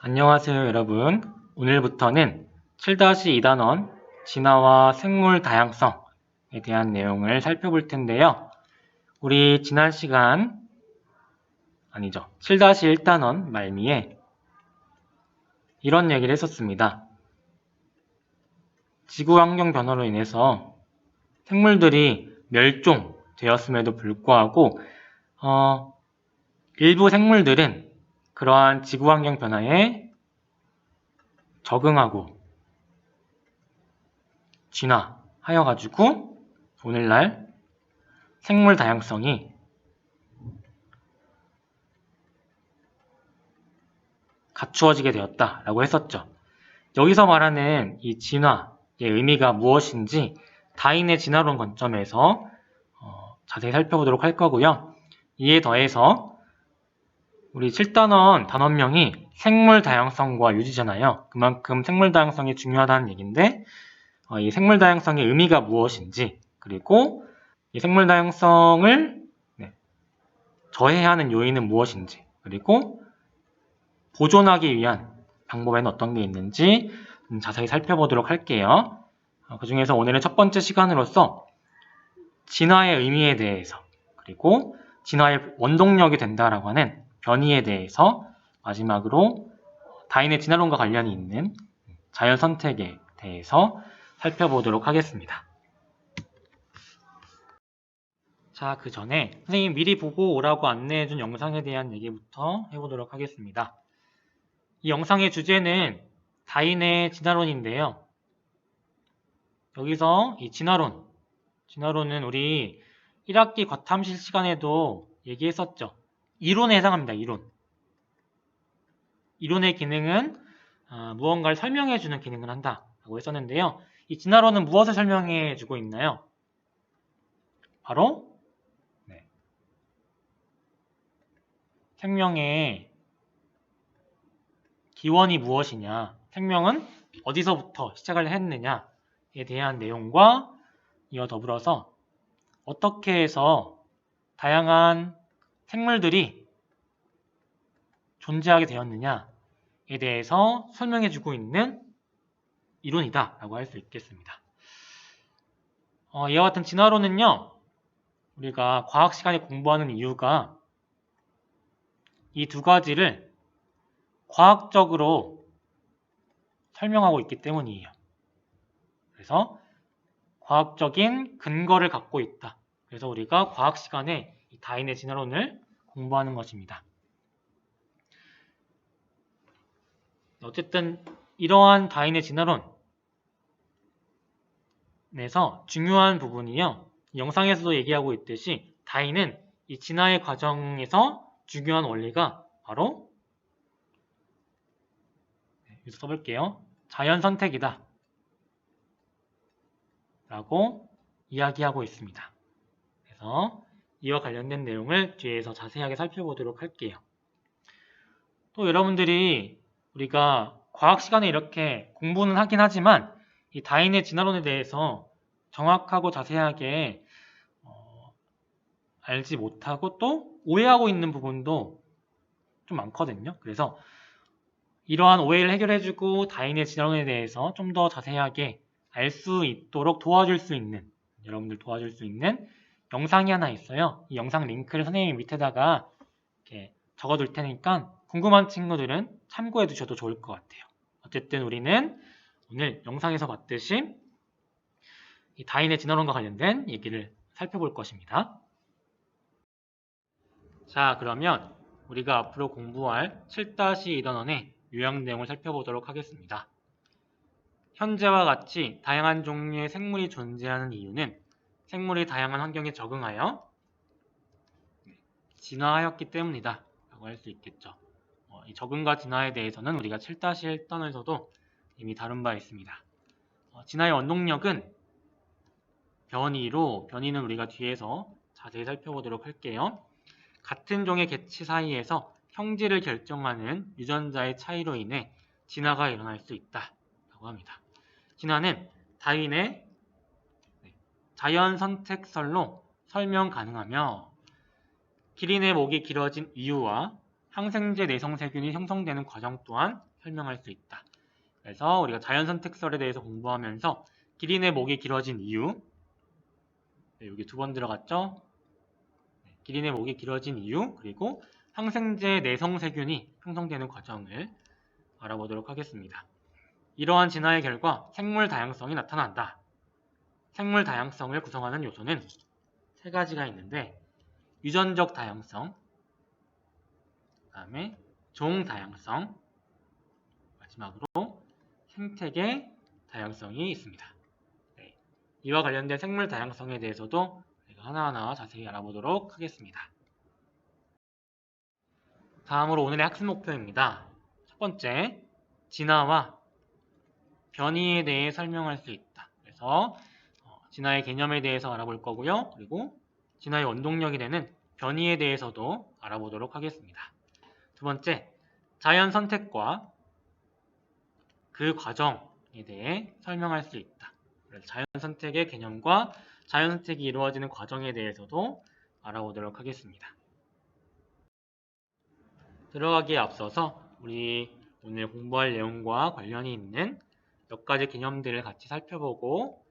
안녕하세요, 여러분. 오늘부터는 7-2단원 진화와 생물 다양성에 대한 내용을 살펴볼 텐데요. 우리 지난 시간, 7-1단원 말미에 이런 얘기를 했었습니다. 지구환경 변화로 인해서 생물들이 멸종되었음에도 불구하고 일부 생물들은 그러한 지구환경 변화에 적응하고 진화하여가지고 오늘날 생물 다양성이 갖추어지게 되었다라고 했었죠. 여기서 말하는 이 진화의 의미가 무엇인지 다윈의 진화론 관점에서 자세히 살펴보도록 할 거고요. 이에 더해서 우리 7단원 단원명이 생물 다양성과 유지잖아요. 그만큼 생물 다양성이 중요하다는 얘기인데 이 생물 다양성의 의미가 무엇인지, 그리고 이 생물 다양성을 저해해야 하는 요인은 무엇인지, 그리고 보존하기 위한 방법에는 어떤 게 있는지 자세히 살펴보도록 할게요. 그 중에서 오늘은 첫 번째 시간으로서 진화의 의미에 대해서, 그리고 진화의 원동력이 된다라고 하는 변이에 대해서, 마지막으로 다윈의 진화론과 관련이 있는 자연 선택에 대해서 살펴보도록 하겠습니다. 자, 그 전에 선생님 미리 보고 오라고 안내해준 영상에 대한 얘기부터 해보도록 하겠습니다. 이 영상의 주제는 다윈의 진화론인데요. 여기서 이 진화론은 우리 1학기 과탐실 시간에도 얘기했었죠. 이론에 해당합니다. 이론의 기능은 무언가를 설명해주는 기능을 한다라고 했었는데요. 이 진화론은 무엇을 설명해주고 있나요? 바로 생명의 기원이 무엇이냐, 생명은 어디서부터 시작을 했느냐에 대한 내용과 이어 더불어서 어떻게 해서 다양한 생물들이 존재하게 되었느냐에 대해서 설명해주고 있는 이론이다 라고 할 수 있겠습니다. 이와 같은 진화론은요, 우리가 과학 시간에 공부하는 이유가 이 두 가지를 과학적으로 설명하고 있기 때문이에요. 그래서 과학적인 근거를 갖고 있다. 그래서 우리가 과학 시간에 이 다윈의 진화론을 공부하는 것입니다. 어쨌든 이러한 다윈의 진화론에서 중요한 부분이요, 영상에서도 얘기하고 있듯이 다윈은 이 진화의 과정에서 중요한 원리가 바로 여기서 써볼게요. 자연 선택이다 라고 이야기하고 있습니다. 그래서 이와 관련된 내용을 뒤에서 자세하게 살펴보도록 할게요. 또 여러분들이 우리가 과학 시간에 이렇게 공부는 하긴 하지만 이 다윈의 진화론에 대해서 정확하고 자세하게 알지 못하고 또 오해하고 있는 부분도 좀 많거든요. 그래서 이러한 오해를 해결해주고 다윈의 진화론에 대해서 좀 더 자세하게 알 수 있도록 도와줄 수 있는, 여러분들 도와줄 수 있는 영상이 하나 있어요. 이 영상 링크를 선생님 밑에다가 이렇게 적어둘 테니까 궁금한 친구들은 참고해 두셔도 좋을 것 같아요. 어쨌든 우리는 오늘 영상에서 봤듯이 이 다윈의 진화론과 관련된 얘기를 살펴볼 것입니다. 자, 그러면 우리가 앞으로 공부할 7-2단원의 요약 내용을 살펴보도록 하겠습니다. 현재와 같이 다양한 종류의 생물이 존재하는 이유는 생물이 다양한 환경에 적응하여 진화하였기 때문이다 라고 할 수 있겠죠. 이 적응과 진화에 대해서는 우리가 7-1단원에서도 이미 다룬 바 있습니다. 진화의 원동력은 변이는 우리가 뒤에서 자세히 살펴보도록 할게요. 같은 종의 개체 사이에서 형질을 결정하는 유전자의 차이로 인해 진화가 일어날 수 있다 라고 합니다. 진화는 다윈의 자연 선택설로 설명 가능하며 기린의 목이 길어진 이유와 항생제 내성세균이 형성되는 과정 또한 설명할 수 있다. 그래서 우리가 자연선택설에 대해서 공부하면서 기린의 목이 길어진 이유, 여기 2번 들어갔죠? 기린의 목이 길어진 이유, 그리고 항생제 내성세균이 형성되는 과정을 알아보도록 하겠습니다. 이러한 진화의 결과 생물 다양성이 나타난다. 생물 다양성을 구성하는 요소는 3가지가 있는데 유전적 다양성, 그 다음에 종 다양성, 마지막으로 생태계 다양성이 있습니다. 네. 이와 관련된 생물 다양성에 대해서도 우리가 하나하나 자세히 알아보도록 하겠습니다. 다음으로 오늘의 학습 목표입니다. 첫 번째, 진화와 변이에 대해 설명할 수 있다. 그래서 진화의 개념에 대해서 알아볼 거고요. 그리고 진화의 원동력이 되는 변이에 대해서도 알아보도록 하겠습니다. 두 번째, 자연 선택과 그 과정에 대해 설명할 수 있다. 그래서 자연 선택의 개념과 자연 선택이 이루어지는 과정에 대해서도 알아보도록 하겠습니다. 들어가기에 앞서서 우리 오늘 공부할 내용과 관련이 있는 몇 가지 개념들을 같이 살펴보고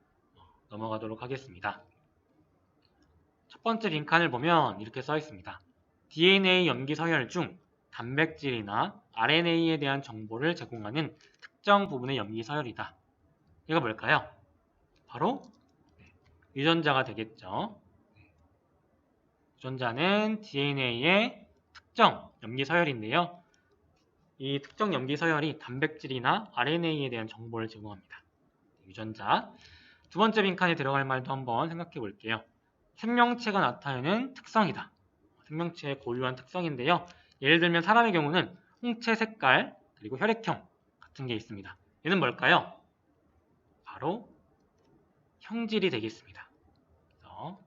넘어가도록 하겠습니다. 첫 번째 빈칸을 보면 이렇게 써 있습니다. DNA 염기 서열 중 단백질이나 RNA에 대한 정보를 제공하는 특정 부분의 염기 서열이다. 이거 뭘까요? 바로 유전자가 되겠죠. 유전자는 DNA의 특정 염기 서열인데요. 이 특정 염기 서열이 단백질이나 RNA에 대한 정보를 제공합니다. 유전자. 두 번째 빈칸에 들어갈 말도 한번 생각해 볼게요. 생명체가 나타내는 특성이다. 생명체의 고유한 특성인데요. 예를 들면 사람의 경우는 홍채 색깔 그리고 혈액형 같은 게 있습니다. 얘는 뭘까요? 바로 형질이 되겠습니다. 그래서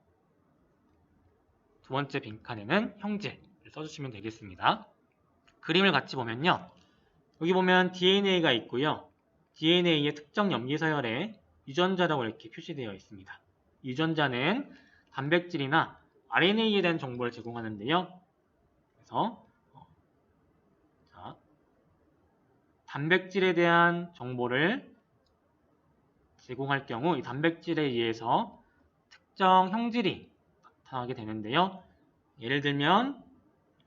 두 번째 빈칸에는 형질을 써주시면 되겠습니다. 그림을 같이 보면요. 여기 보면 DNA가 있고요. DNA의 특정 염기 서열에 유전자라고 이렇게 표시되어 있습니다. 유전자는 단백질이나 RNA에 대한 정보를 제공하는데요. 그래서 단백질에 대한 정보를 제공할 경우 이 단백질에 의해서 특정 형질이 나타나게 되는데요. 예를 들면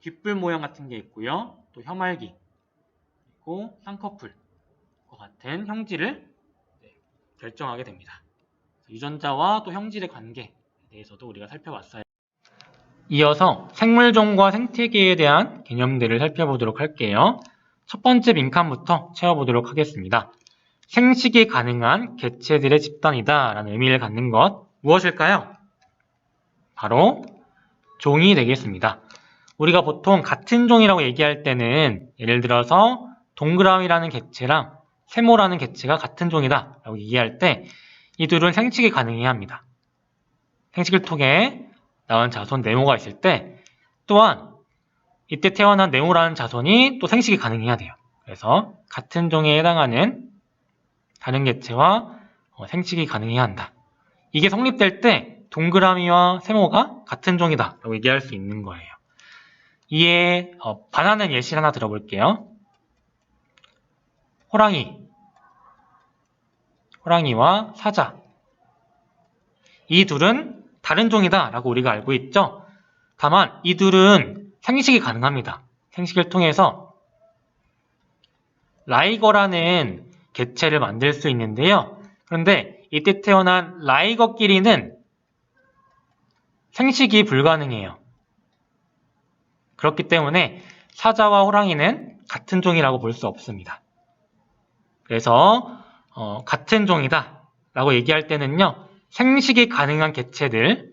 귓불 모양 같은 게 있고요. 또 혀말기, 그리고 쌍꺼풀과 같은 형질을 결정하게 됩니다. 유전자와 또 형질의 관계에 대해서도 우리가 살펴봤어요. 이어서 생물종과 생태계에 대한 개념들을 살펴보도록 할게요. 첫 번째 빈칸부터 채워보도록 하겠습니다. 생식이 가능한 개체들의 집단이다 라는 의미를 갖는 것 무엇일까요? 바로 종이 되겠습니다. 우리가 보통 같은 종이라고 얘기할 때는 예를 들어서 동그라미라는 개체랑 세모라는 개체가 같은 종이다 라고 얘기할 때 이 둘은 생식이 가능해야 합니다. 생식을 통해 나온 자손 네모가 있을 때 또한 이때 태어난 네모라는 자손이 또 생식이 가능해야 돼요. 그래서 같은 종에 해당하는 다른 개체와 생식이 가능해야 한다. 이게 성립될 때 동그라미와 세모가 같은 종이다 라고 얘기할 수 있는 거예요. 이에 반하는 예시를 하나 들어볼게요. 호랑이와 사자. 이 둘은 다른 종이다 라고 우리가 알고 있죠. 다만 이 둘은 생식이 가능합니다. 생식을 통해서 라이거라는 개체를 만들 수 있는데요. 그런데 이때 태어난 라이거끼리는 생식이 불가능해요. 그렇기 때문에 사자와 호랑이는 같은 종이라고 볼 수 없습니다. 그래서 같은 종이다 라고 얘기할 때는요. 생식이 가능한 개체들이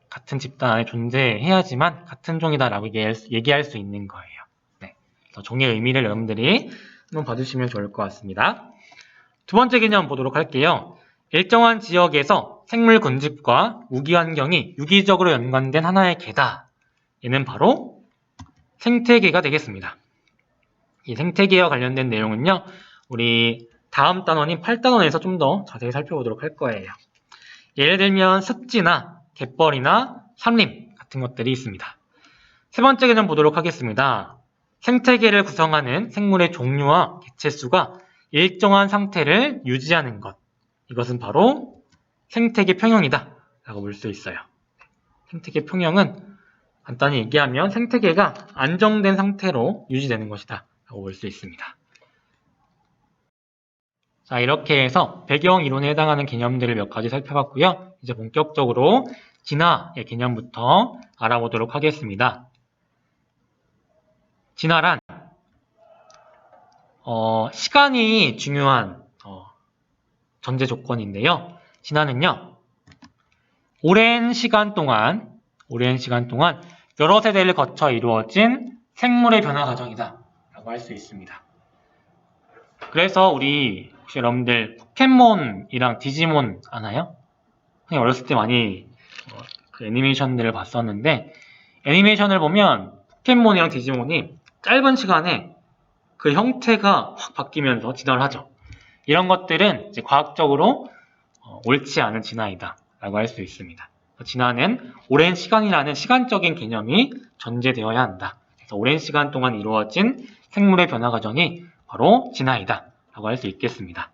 같은 집단 안에 존재해야지만 같은 종이다 라고 얘기할 수 있는 거예요. 네. 그래서 종의 의미를 여러분들이 한번 봐주시면 좋을 것 같습니다. 두 번째 개념 보도록 할게요. 일정한 지역에서 생물 군집과 우기 환경이 유기적으로 연관된 하나의 개다. 얘는 바로 생태계가 되겠습니다. 이 생태계와 관련된 내용은요. 우리 다음 단원인 8단원에서 좀 더 자세히 살펴보도록 할 거예요. 예를 들면 습지나 갯벌이나 산림 같은 것들이 있습니다. 세 번째 개념 보도록 하겠습니다. 생태계를 구성하는 생물의 종류와 개체수가 일정한 상태를 유지하는 것. 이것은 바로 생태계 평형이다 라고 볼 수 있어요. 생태계 평형은 간단히 얘기하면 생태계가 안정된 상태로 유지되는 것이다 라고 볼 수 있습니다. 자, 이렇게 해서 배경 이론에 해당하는 개념들을 몇 가지 살펴봤고요. 이제 본격적으로 진화의 개념부터 알아보도록 하겠습니다. 진화란 시간이 중요한 전제 조건인데요. 진화는요, 오랜 시간 동안 여러 세대를 거쳐 이루어진 생물의 변화 과정이다 라고 할 수 있습니다. 그래서 우리 혹시 여러분들 포켓몬이랑 디지몬 아나요? 그냥 어렸을 때 많이 그 애니메이션들을 봤었는데, 애니메이션을 보면 포켓몬이랑 디지몬이 짧은 시간에 그 형태가 확 바뀌면서 진화를 하죠. 이런 것들은 이제 과학적으로 옳지 않은 진화이다 라고 할 수 있습니다. 진화는 오랜 시간이라는 시간적인 개념이 전제되어야 한다. 그래서 오랜 시간 동안 이루어진 생물의 변화 과정이 바로 진화이다 라고 할 수 있겠습니다.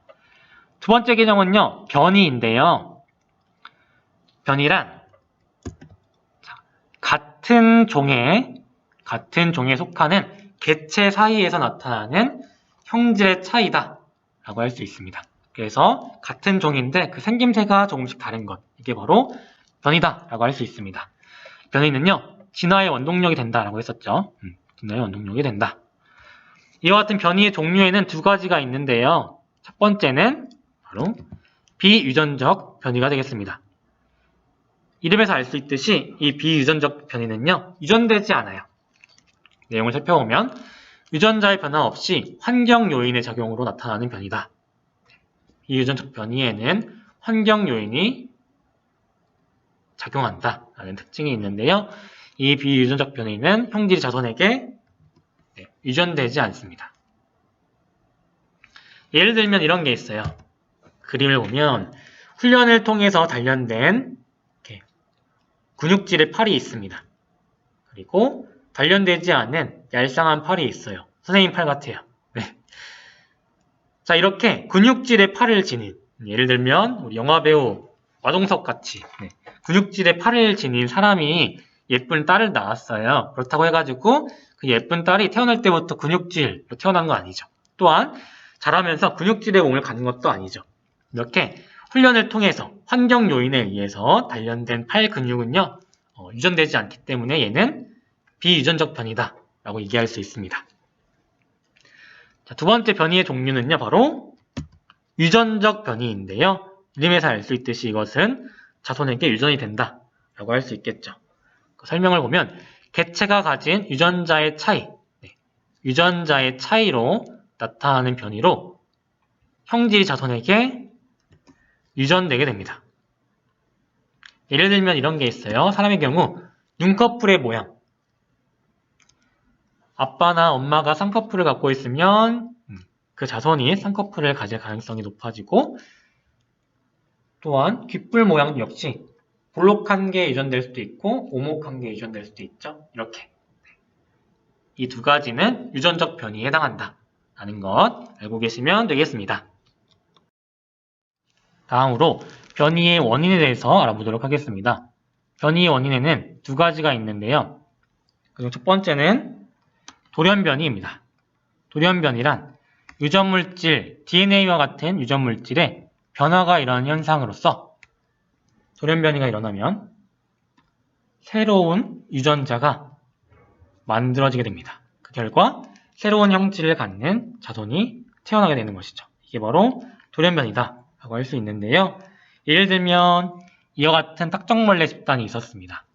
두 번째 개념은요, 변이인데요. 변이란 같은 종에 속하는 개체 사이에서 나타나는 형질의 차이다 라고 할 수 있습니다. 그래서 같은 종인데 그 생김새가 조금씩 다른 것, 이게 바로 변이다 라고 할 수 있습니다. 변이는요, 진화의 원동력이 된다 라고 했었죠. 진화의 원동력이 된다. 이와 같은 변이의 종류에는 두 가지가 있는데요. 첫 번째는 바로 비유전적 변이가 되겠습니다. 이름에서 알 수 있듯이 이 비유전적 변이는요, 유전되지 않아요. 내용을 살펴보면 유전자의 변화 없이 환경 요인의 작용으로 나타나는 변이다. 비유전적 변이에는 환경 요인이 작용한다 라는 특징이 있는데요. 이 비유전적 변이는 형질이 자손에게 유전되지 않습니다. 예를 들면 이런 게 있어요. 그림을 보면 훈련을 통해서 단련된 근육질의 팔이 있습니다. 그리고 단련되지 않은 얄쌍한 팔이 있어요. 선생님 팔 같아요. 네. 자, 이렇게 근육질의 팔을 지닌, 예를 들면 우리 영화배우 마동석 같이 근육질의 팔을 지닌 사람이 예쁜 딸을 낳았어요. 그렇다고 해가지고 그 예쁜 딸이 태어날 때부터 근육질로 태어난 거 아니죠. 또한 자라면서 근육질의 몸을 갖는 것도 아니죠. 이렇게 훈련을 통해서 환경 요인에 의해서 단련된 팔 근육은요, 유전되지 않기 때문에 얘는 비유전적 변이다 라고 얘기할 수 있습니다. 자, 두 번째 변이의 종류는요, 바로 유전적 변이인데요. 이름에서 알 수 있듯이 이것은 자손에게 유전이 된다 라고 할 수 있겠죠. 그 설명을 보면 개체가 가진 유전자의 차이로 나타나는 변이로 형질이 자손에게 유전되게 됩니다. 예를 들면 이런 게 있어요. 사람의 경우 눈꺼풀의 모양, 아빠나 엄마가 쌍꺼풀을 갖고 있으면 그 자손이 쌍꺼풀을 가질 가능성이 높아지고, 또한 귓불 모양 역시 볼록한 게 유전될 수도 있고 오목한 게 유전될 수도 있죠. 이렇게 이 두 가지는 유전적 변이에 해당한다 라는 것 알고 계시면 되겠습니다. 다음으로 변이의 원인에 대해서 알아보도록 하겠습니다. 변이의 원인에는 두 가지가 있는데요. 그중 첫 번째는 돌연변이입니다. 돌연변이란 유전물질, DNA와 같은 유전물질의 변화가 일어나는 현상으로서, 돌연변이가 일어나면 새로운 유전자가 만들어지게 됩니다. 그 결과 새로운 형질을 갖는 자손이 태어나게 되는 것이죠. 이게 바로 돌연변이다 라고 할 수 있는데요. 예를 들면 이와 같은 딱정벌레 집단이 있었습니다.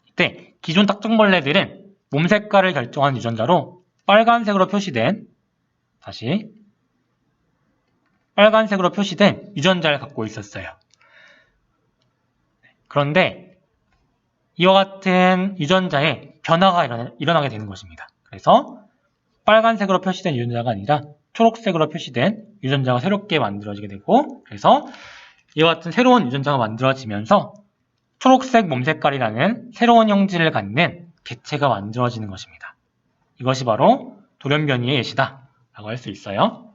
이때 기존 딱정벌레들은 몸 색깔을 결정한 유전자로 빨간색으로 표시된 유전자를 갖고 있었어요. 그런데 이와 같은 유전자의 변화가 일어나게 되는 것입니다. 그래서 빨간색으로 표시된 유전자가 아니라 초록색으로 표시된 유전자가 새롭게 만들어지게 되고, 그래서 이와 같은 새로운 유전자가 만들어지면서 초록색 몸 색깔이라는 새로운 형질을 갖는 개체가 만들어지는 것입니다. 이것이 바로 돌연변이의 예시다 라고 할 수 있어요.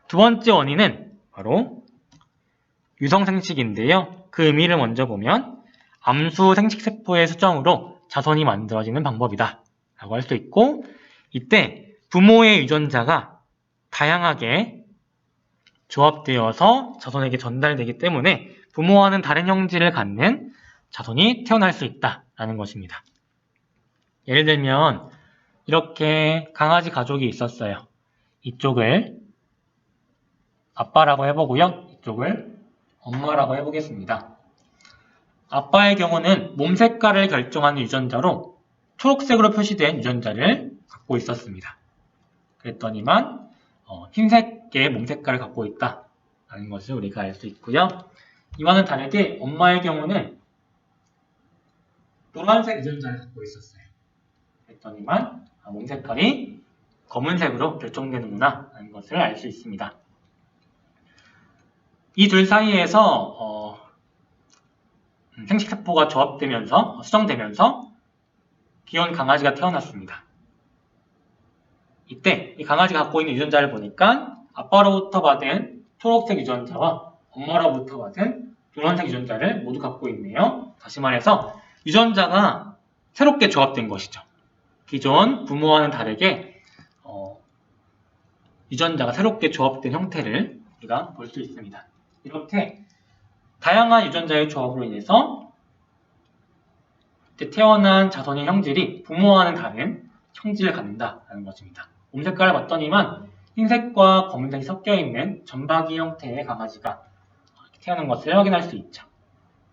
두 번째 원인은 바로 유성생식인데요. 그 의미를 먼저 보면 암수 생식세포의 수정으로 자손이 만들어지는 방법이다 라고 할 수 있고, 이때 부모의 유전자가 다양하게 조합되어서 자손에게 전달되기 때문에 부모와는 다른 형질을 갖는 자손이 태어날 수 있다라는 것입니다. 예를 들면 이렇게 강아지 가족이 있었어요. 이쪽을 아빠라고 해보고요. 이쪽을 엄마라고 해보겠습니다. 아빠의 경우는 몸 색깔을 결정하는 유전자로 초록색으로 표시된 유전자를 갖고 있었습니다. 그랬더니만 흰색의 몸 색깔을 갖고 있다라는 것을 우리가 알 수 있고요. 이와는 다르게 엄마의 경우는 노란색 유전자를 갖고 있었어요. 그랬더니만 몸 색깔이 검은색으로 결정되는구나 라는 것을 알 수 있습니다. 이 둘 사이에서 생식세포가 조합되면서 수정되면서 귀여운 강아지가 태어났습니다. 이때 이 강아지가 갖고 있는 유전자를 보니까 아빠로부터 받은 초록색 유전자와 엄마로부터 받은 노란색 유전자를 모두 갖고 있네요. 다시 말해서 유전자가 새롭게 조합된 것이죠. 기존 부모와는 다르게 유전자가 새롭게 조합된 형태를 우리가 볼 수 있습니다. 이렇게 다양한 유전자의 조합으로 인해서 태어난 자손의 형질이 부모와는 다른 형질을 갖는다는 것입니다. 몸 색깔을 봤더니만 흰색과 검은색이 섞여있는 점박이 형태의 강아지가 태어난 것을 확인할 수 있죠.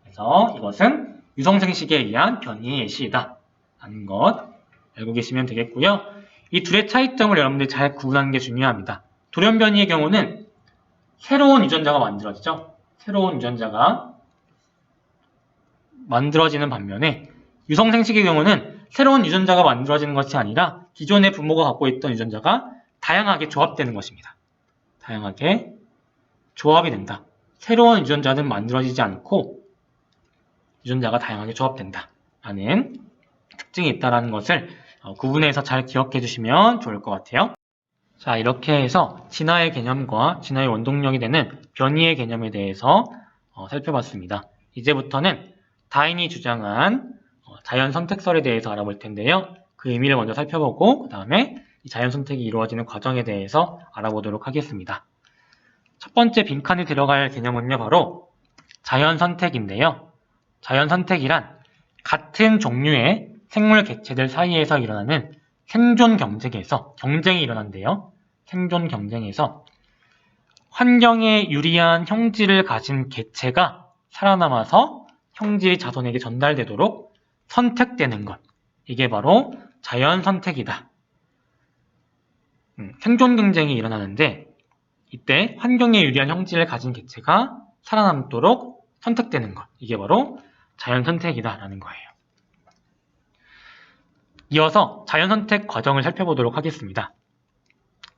그래서 이것은 유성생식에 의한 변이의 예시이다 라는 것 알고 계시면 되겠고요. 이 둘의 차이점을 여러분들이 잘 구분하는 게 중요합니다. 돌연변이의 경우는 새로운 유전자가 만들어지죠. 새로운 유전자가 만들어지는 반면에 유성생식의 경우는 새로운 유전자가 만들어지는 것이 아니라 기존의 부모가 갖고 있던 유전자가 다양하게 조합되는 것입니다. 다양하게 조합이 된다. 새로운 유전자는 만들어지지 않고 유전자가 다양하게 조합된다 라는 특징이 있다는 것을 구분해서 잘 기억해 주시면 좋을 것 같아요. 자, 이렇게 해서 진화의 개념과 진화의 원동력이 되는 변이의 개념에 대해서 살펴봤습니다. 이제부터는 다인이 주장한 자연 선택설에 대해서 알아볼 텐데요. 그 의미를 먼저 살펴보고 그 다음에 이 자연 선택이 이루어지는 과정에 대해서 알아보도록 하겠습니다. 첫 번째 빈칸에 들어갈 개념은요, 바로 자연 선택인데요. 자연 선택이란 같은 종류의 생물 개체들 사이에서 일어나는 생존 경쟁에서 경쟁이 일어난대요. 생존 경쟁에서 환경에 유리한 형질을 가진 개체가 살아남아서 형질이 자손에게 전달되도록 선택되는 것. 이게 바로 자연 선택이다. 생존 경쟁이 일어나는데 이때 환경에 유리한 형질을 가진 개체가 살아남도록 선택되는 것. 이게 바로 자연 선택이다 라는 거예요. 이어서 자연 선택 과정을 살펴보도록 하겠습니다.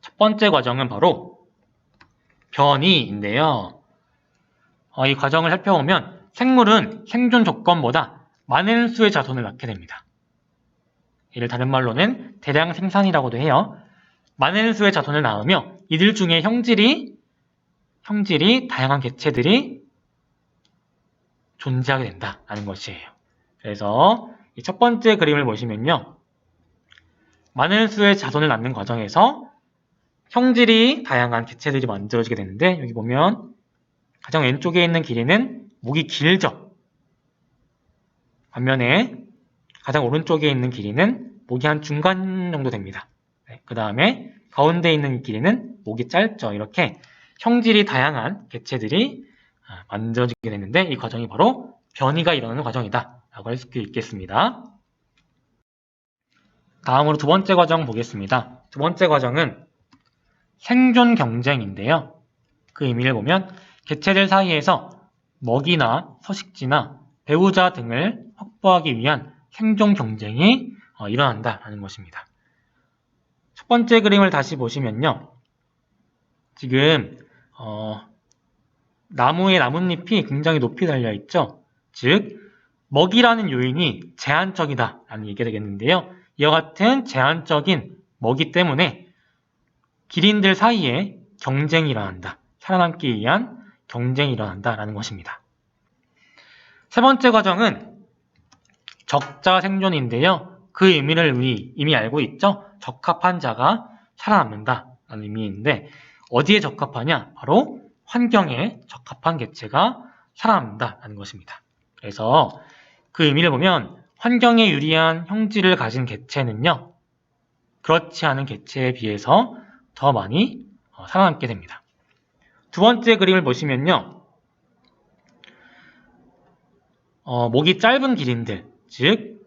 첫 번째 과정은 바로 변이인데요. 이 과정을 살펴보면 생물은 생존 조건보다 많은 수의 자손을 낳게 됩니다. 이를 다른 말로는 대량 생산이라고도 해요. 많은 수의 자손을 낳으며 이들 중에 형질이 다양한 개체들이 존재하게 된다는 것이에요. 그래서 이 첫 번째 그림을 보시면요. 많은 수의 자손을 낳는 과정에서 형질이 다양한 개체들이 만들어지게 되는데 여기 보면 가장 왼쪽에 있는 길이는 목이 길죠. 반면에 가장 오른쪽에 있는 길이는 목이 한 중간 정도 됩니다. 그 다음에 가운데 있는 길이는 목이 짧죠. 이렇게 형질이 다양한 개체들이 만들어지게 되는데 이 과정이 바로 변이가 일어나는 과정이다 라고 할 수 있겠습니다. 다음으로 두 번째 과정 보겠습니다. 두 번째 과정은 생존 경쟁인데요. 그 의미를 보면 개체들 사이에서 먹이나 서식지나 배우자 등을 확보하기 위한 생존 경쟁이 일어난다는 것입니다. 첫 번째 그림을 다시 보시면요. 지금 나무의 나뭇잎이 굉장히 높이 달려 있죠. 즉 먹이라는 요인이 제한적이다 라는 얘기가 되겠는데요. 이와 같은 제한적인 먹이 때문에 기린들 사이에 경쟁이 일어난다. 살아남기 위한 경쟁이 일어난다 라는 것입니다. 세 번째 과정은 적자 생존인데요. 그 의미를 우리 이미 알고 있죠? 적합한 자가 살아남는다 라는 의미인데 어디에 적합하냐? 바로 환경에 적합한 개체가 살아남는다 라는 것입니다. 그래서 그 의미를 보면 환경에 유리한 형질을 가진 개체는요. 그렇지 않은 개체에 비해서 더 많이 살아남게 됩니다. 두 번째 그림을 보시면요. 목이 짧은 기린들, 즉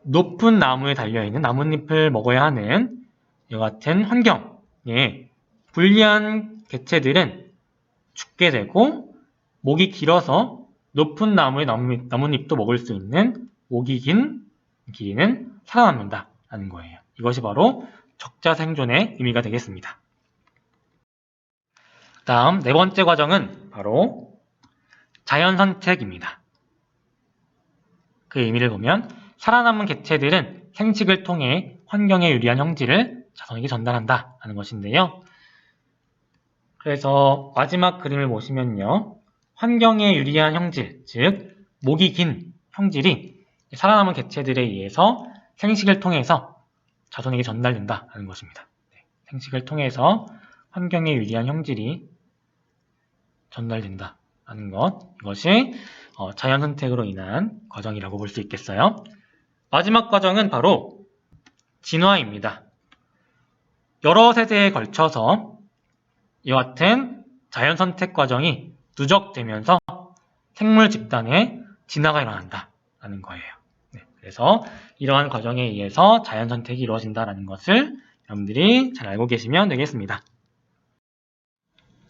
높은 나무에 달려있는 나뭇잎을 먹어야 하는 이와 같은 환경에 불리한 개체들은 죽게 되고 목이 길어서 높은 나무의 나뭇잎도 먹을 수 있는 목이 긴 기린은 살아남는다 라는 거예요. 이것이 바로 적자 생존의 의미가 되겠습니다. 다음 네 번째 과정은 바로 자연선택입니다. 그 의미를 보면 살아남은 개체들은 생식을 통해 환경에 유리한 형질을 자손에게 전달한다 하는 것인데요. 그래서 마지막 그림을 보시면요. 환경에 유리한 형질, 즉 목이 긴 형질이 살아남은 개체들에 의해서 생식을 통해서 자손에게 전달된다 하는 것입니다. 생식을 통해서 환경에 유리한 형질이 전달된다 하는 것, 이것이 자연선택으로 인한 과정이라고 볼 수 있겠어요. 마지막 과정은 바로 진화입니다. 여러 세대에 걸쳐서 이와 같은 자연선택 과정이 누적되면서 생물 집단의 진화가 일어난다는 거예요. 그래서 이러한 과정에 의해서 자연선택이 이루어진다는 것을 여러분들이 잘 알고 계시면 되겠습니다.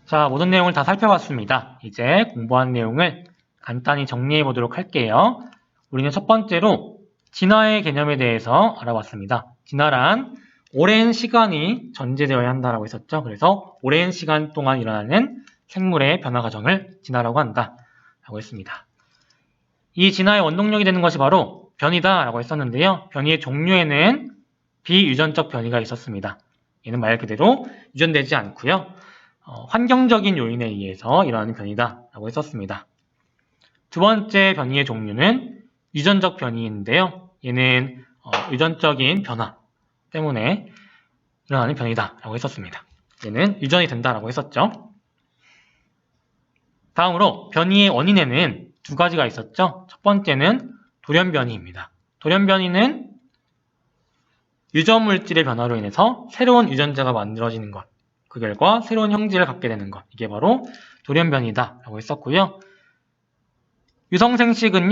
자, 모든 내용을 다 살펴봤습니다. 이제 공부한 내용을 간단히 정리해 보도록 할게요. 우리는 첫 번째로 진화의 개념에 대해서 알아봤습니다. 진화란 오랜 시간이 전제되어야 한다라고 했었죠. 그래서 오랜 시간 동안 일어나는 생물의 변화 과정을 진화라고 한다라고 했습니다. 이 진화의 원동력이 되는 것이 바로 변이다라고 했었는데요. 변이의 종류에는 비유전적 변이가 있었습니다. 얘는 말 그대로 유전되지 않고요. 환경적인 요인에 의해서 일어나는 변이다라고 했었습니다. 두 번째 변이의 종류는 유전적 변이인데요. 얘는 유전적인 변화 때문에 일어나는 변이다라고 했었습니다. 얘는 유전이 된다라고 했었죠. 다음으로 변이의 원인에는 두 가지가 있었죠. 첫 번째는 돌연변이입니다. 돌연변이는 유전 물질의 변화로 인해서 새로운 유전자가 만들어지는 것, 그 결과 새로운 형질을 갖게 되는 것, 이게 바로 돌연변이다라고 했었고요. 유성생식은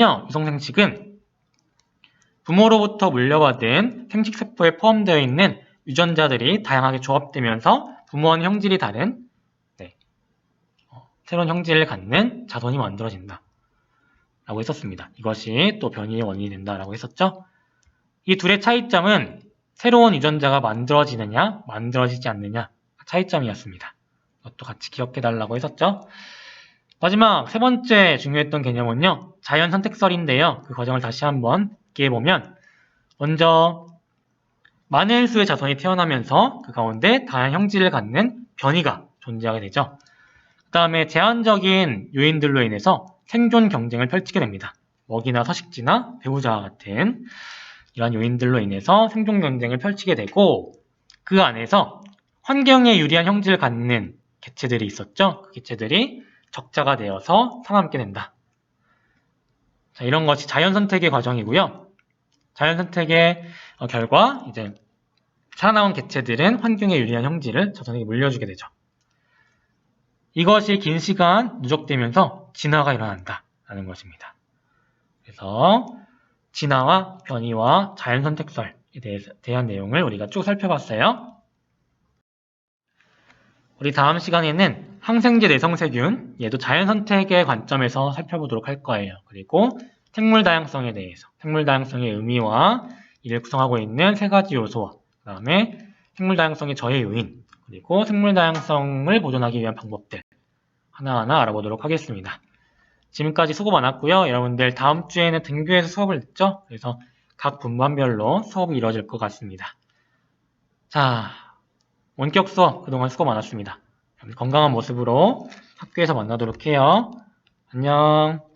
부모로부터 물려받은 생식세포에 포함되어 있는 유전자들이 다양하게 조합되면서 부모와는 형질이 다른 새로운 형질을 갖는 자손이 만들어진다 라고 했었습니다. 이것이 또 변이의 원인이 된다라고 했었죠. 이 둘의 차이점은 새로운 유전자가 만들어지느냐 만들어지지 않느냐 차이점이었습니다. 이것도 같이 기억해달라고 했었죠. 마지막 세 번째 중요했던 개념은요. 자연선택설인데요. 그 과정을 다시 한번 얘기해보면 먼저 많은 수의 자손이 태어나면서 그 가운데 다양한 형질을 갖는 변이가 존재하게 되죠. 그 다음에 제한적인 요인들로 인해서 생존 경쟁을 펼치게 됩니다. 먹이나 서식지나 배우자와 같은 이러한 요인들로 인해서 생존 경쟁을 펼치게 되고 그 안에서 환경에 유리한 형질을 갖는 개체들이 있었죠. 그 개체들이 적자가 되어서 살아남게 된다. 자, 이런 것이 자연선택의 과정이고요. 자연선택의 결과 이제 살아남은 개체들은 환경에 유리한 형질을 자손에게 물려주게 되죠. 이것이 긴 시간 누적되면서 진화가 일어난다는 것입니다. 그래서 진화와 변이와 자연선택설에 대한 내용을 우리가 쭉 살펴봤어요. 우리 다음 시간에는 항생제 내성세균, 얘도 자연선택의 관점에서 살펴보도록 할 거예요. 그리고 생물다양성에 대해서, 생물다양성의 의미와 이를 구성하고 있는 세 가지 요소와 그 다음에 생물다양성의 저해 요인, 그리고 생물다양성을 보존하기 위한 방법들 하나하나 알아보도록 하겠습니다. 지금까지 수고 많았고요. 여러분들 다음 주에는 등교해서 수업을 듣죠. 그래서 각 분반별로 수업이 이루어질 것 같습니다. 자, 원격 수업 그동안 수고 많았습니다. 건강한 모습으로 학교에서 만나도록 해요. 안녕.